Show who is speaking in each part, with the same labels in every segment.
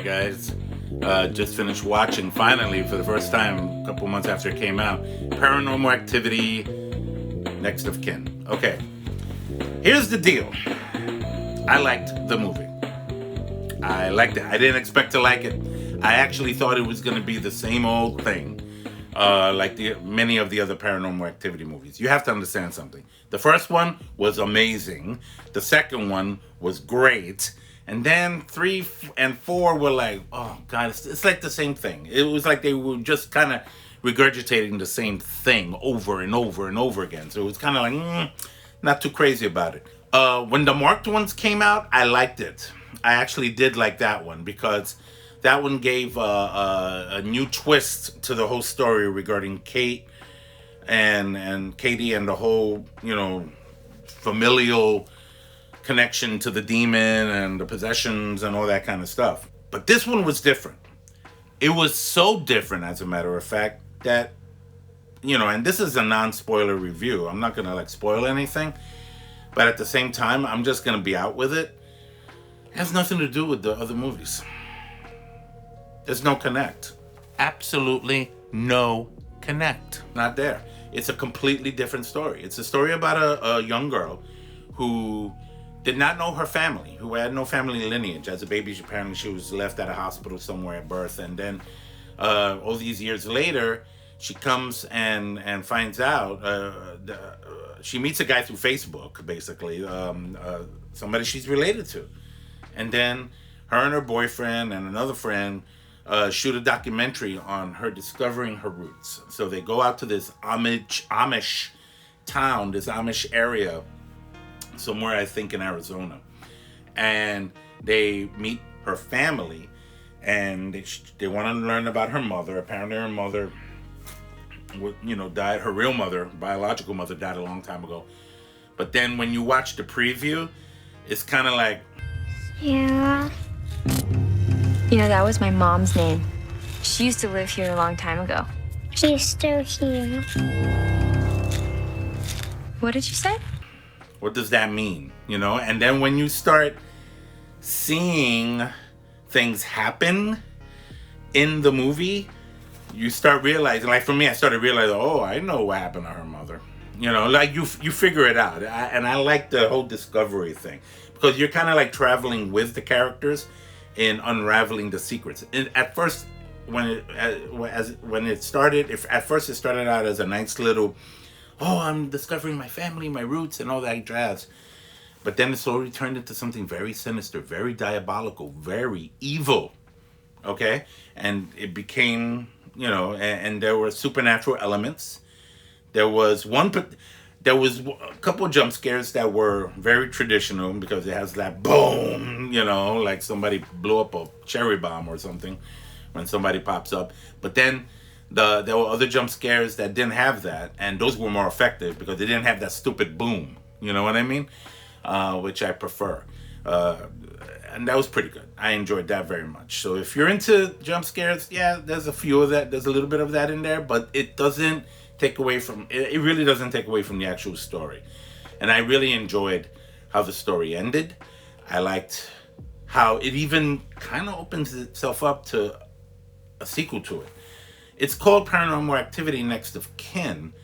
Speaker 1: Hey guys, just finished watching finally for the first time a couple months after it came out, Paranormal Activity, Next of Kin. Okay, here's the deal. I liked the movie. I liked it. I didn't expect to like it. I actually thought it was going to be the same old thing, like many of the other Paranormal Activity movies. You have to understand something. The first one was amazing. The second one was great. And then 3 and 4 were like, oh God, it's like the same thing. It was like they were just kind of regurgitating the same thing over and over and over again. So it was kind of like, not too crazy about it. When the marked ones came out, I liked it. I actually did like that one because that one gave a new twist to the whole story regarding Kate and Katie and the whole, familial connection to the demon and the possessions and all that kind of stuff. But this one was different. It was so different, as a matter of fact, that, and this is a non-spoiler review. I'm not going to spoil anything. But at the same time, I'm just going to be out with it. It has nothing to do with the other movies. There's no connect. Absolutely no connect. Not there. It's a completely different story. It's a story about a young girl who did not know her family, who had no family lineage. As a baby, apparently she was left at a hospital somewhere at birth. And then all these years later, she comes and finds out. She meets a guy through Facebook, basically, somebody she's related to. And then her and her boyfriend and another friend shoot a documentary on her discovering her roots. So they go out to this Amish town, this Amish area, somewhere I think in Arizona, and they meet her family, and they want to learn about her mother. Apparently her mother, died. Her real mother, biological mother, died a long time ago. But then when you watch the preview, it's kind of like,
Speaker 2: yeah.
Speaker 3: That was my mom's name. She used to live here a long time ago.
Speaker 2: She's still here.
Speaker 3: What did you say?
Speaker 1: what does that mean? And then when you start seeing things happen in the movie, you start realizing, like for me, I started realizing, oh, I know what happened to her mother. You figure it out. And I like the whole discovery thing because you're kind of like traveling with the characters in unraveling the secrets. And at first, when it started, at first it started out as a nice little, oh, I'm discovering my family, my roots, and all that jazz. But then it slowly turned into something very sinister, very diabolical, very evil. Okay? And it became, and there were supernatural elements. There was a couple of jump scares that were very traditional because it has that boom, like somebody blew up a cherry bomb or something when somebody pops up. But then there were other jump scares that didn't have that, and those were more effective because they didn't have that stupid boom. You know what I mean? Which I prefer. And that was pretty good. I enjoyed that very much. So if you're into jump scares, yeah, there's a few of that. There's a little bit of that in there, but it doesn't take away from, it really doesn't take away from the actual story. And I really enjoyed how the story ended. I liked how it even kind of opens itself up to a sequel to it. It's called Paranormal Activity Next of Kin.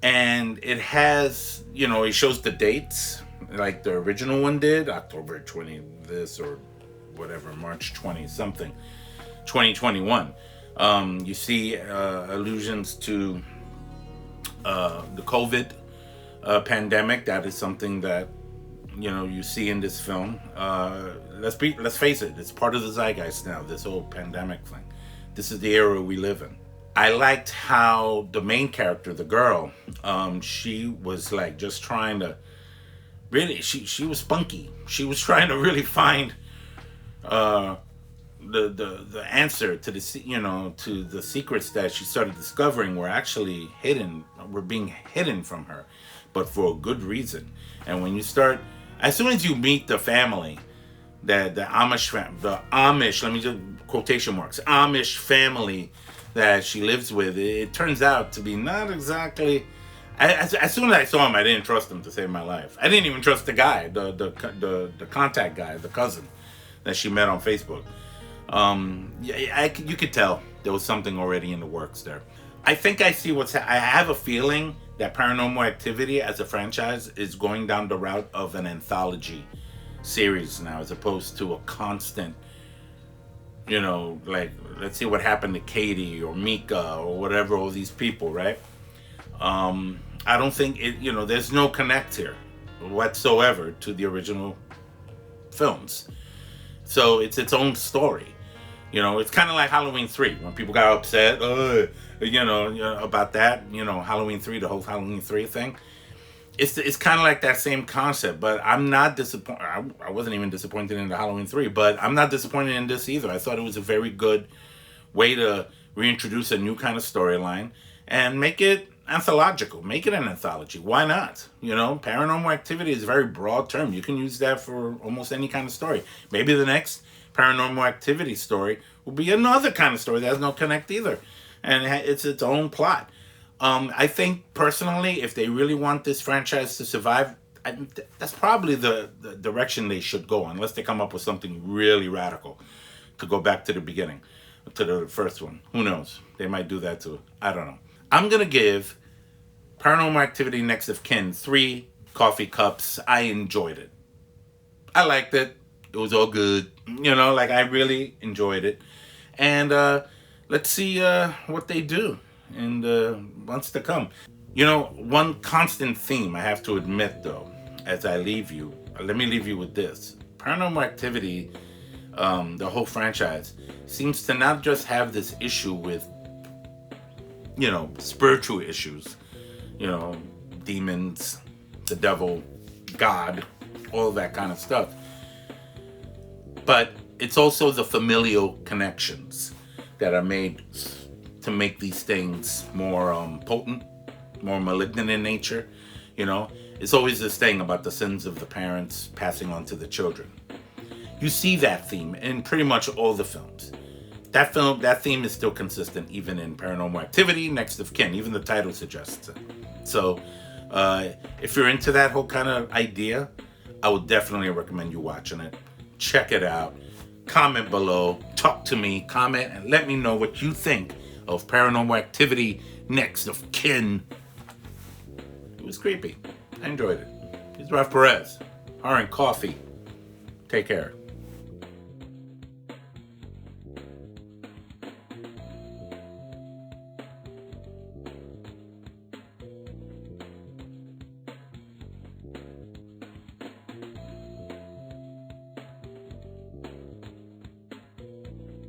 Speaker 1: And it has, it shows the dates like the original one did, October 20 this or whatever, March 20 something, 2021. You see allusions to the COVID pandemic. That is something that you see in this film. Let's face it, it's part of the zeitgeist now, this whole pandemic thing. This is the era we live in. I liked how the main character, the girl, she was like just trying to really, she was spunky. She was trying to really find the answer to the to the secrets that she started discovering were being hidden from her, but for a good reason. And when you start, as soon as you meet the family, the Amish, let me just quotation marks, Amish family that she lives with, it turns out to be not exactly. As soon as I saw him, I didn't trust him to save my life. I didn't even trust the guy, the contact guy, the cousin that she met on Facebook. You could tell there was something already in the works there. I think I see I have a feeling that Paranormal Activity as a franchise is going down the route of an anthology series now, as opposed to a constant, like, let's see what happened to Katie or Mika or whatever, all these people, right? I don't think there's no connect here whatsoever to the original films. So it's its own story. It's kind of like Halloween 3 when people got upset, about that, Halloween 3, the whole Halloween 3 thing. It's kind of like that same concept, but I'm not disappointed. I wasn't even disappointed in the Halloween 3, but I'm not disappointed in this either. I thought it was a very good way to reintroduce a new kind of storyline and make it anthological. Make it an anthology. Why not? Paranormal Activity is a very broad term. You can use that for almost any kind of story. Maybe the next Paranormal Activity story will be another kind of story that has no connect either, and it's its own plot. I think personally, if they really want this franchise to survive, that's probably the direction they should go, unless they come up with something really radical to go back to the beginning, to the first one. Who knows? They might do that too. I don't know. I'm going to give Paranormal Activity Next of Kin 3 coffee cups. I enjoyed it. I liked it. It was all good. I really enjoyed it. And let's see what they do in the months to come. One constant theme I have to admit, though, as I leave you, let me leave you with this. Paranormal Activity, the whole franchise, seems to not just have this issue with, spiritual issues, demons, the devil, God, all that kind of stuff. But it's also the familial connections that are made to make these things more potent, more malignant in nature. It's always this thing about the sins of the parents passing on to the children. You see that theme in pretty much all the films. That theme is still consistent even in Paranormal Activity, Next of Kin. Even the title suggests it. So if you're into that whole kind of idea, I would definitely recommend you watching it. Check it out. Comment below. Talk to me. Comment and let me know what you think of Paranormal Activity Next of Kin. It was creepy. I enjoyed it. It's Ralph Perez. Her and Coffee. Take care.